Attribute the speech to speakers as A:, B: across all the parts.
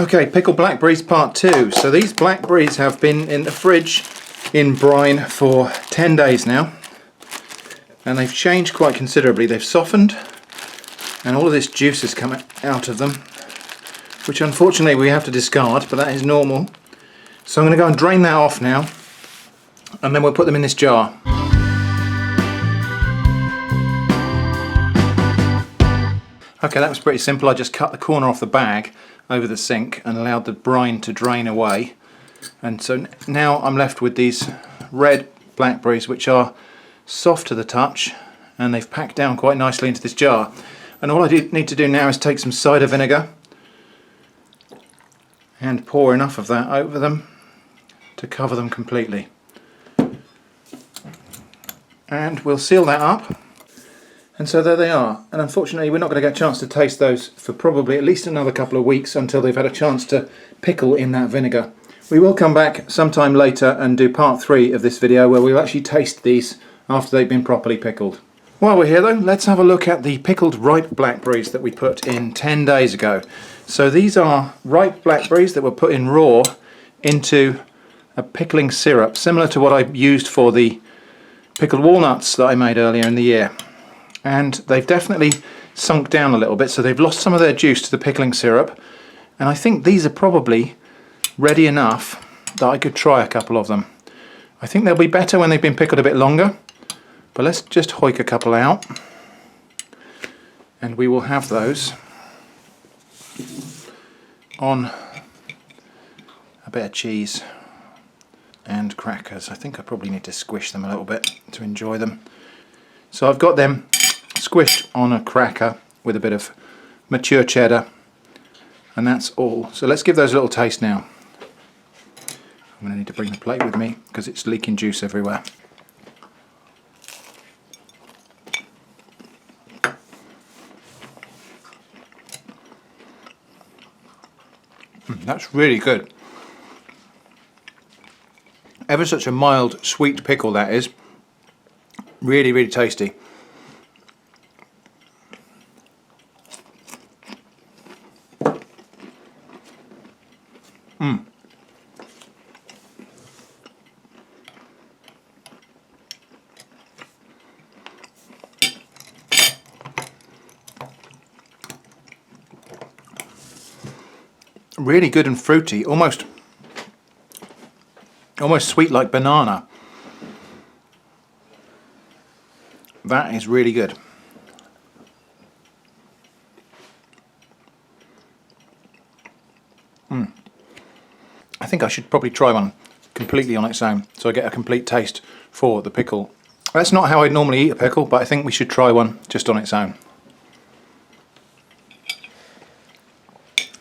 A: Okay, pickled blackberries part 2. So these blackberries have been in the fridge in brine for 10 days now, and they've changed quite considerably. They've softened and all of this juice has come out of them, which unfortunately we have to discard, but that is normal. So I'm going to go and drain that off now, and then we'll put them in this jar. Okay, that was pretty simple. I just cut the corner off the bag over the sink and allowed the brine to drain away. And so now I'm left with these red blackberries, which are soft to the touch, and they've packed down quite nicely into this jar. And all I need to do now is take some cider vinegar and pour enough of that over them to cover them completely. And we'll seal that up. And so there they are. And unfortunately we're not going to get a chance to taste those for probably at least another couple of weeks until they've had a chance to pickle in that vinegar. We will come back sometime later and do part 3 of this video where we'll actually taste these after they've been properly pickled. While we're here though, let's have a look at the pickled ripe blackberries that we put in 10 days ago. So these are ripe blackberries that were put in raw into a pickling syrup, similar to what I used for the pickled walnuts that I made earlier in the year. And they've definitely sunk down a little bit, so they've lost some of their juice to the pickling syrup, and I think these are probably ready enough that I could try a couple of them. I think they'll be better when they've been pickled a bit longer, but let's just hoik a couple out and we will have those on a bit of cheese and crackers. I think I probably need to squish them a little bit to enjoy them. So I've got them squished on a cracker with a bit of mature cheddar, and that's all. So let's give those a little taste now. I'm going to need to bring the plate with me because it's leaking juice everywhere. That's really good. Ever such a mild, sweet pickle that is. Really, really tasty. Really good and fruity, almost sweet like banana. That is really good. I think I should probably try one completely on its own so I get a complete taste for the pickle. That's not how I'd normally eat a pickle, but I think we should try one just on its own.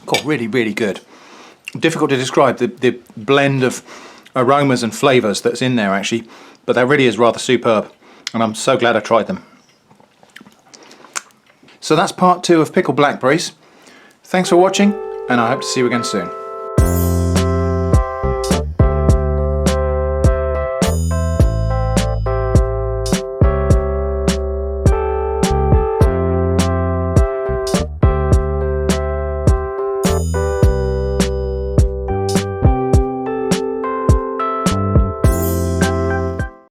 A: God, really, really good. Difficult to describe the blend of aromas and flavours that's in there actually, but that really is rather superb, and I'm so glad I tried them. So that's part 2 of pickled blackberries. Thanks for watching, and I hope to see you again soon.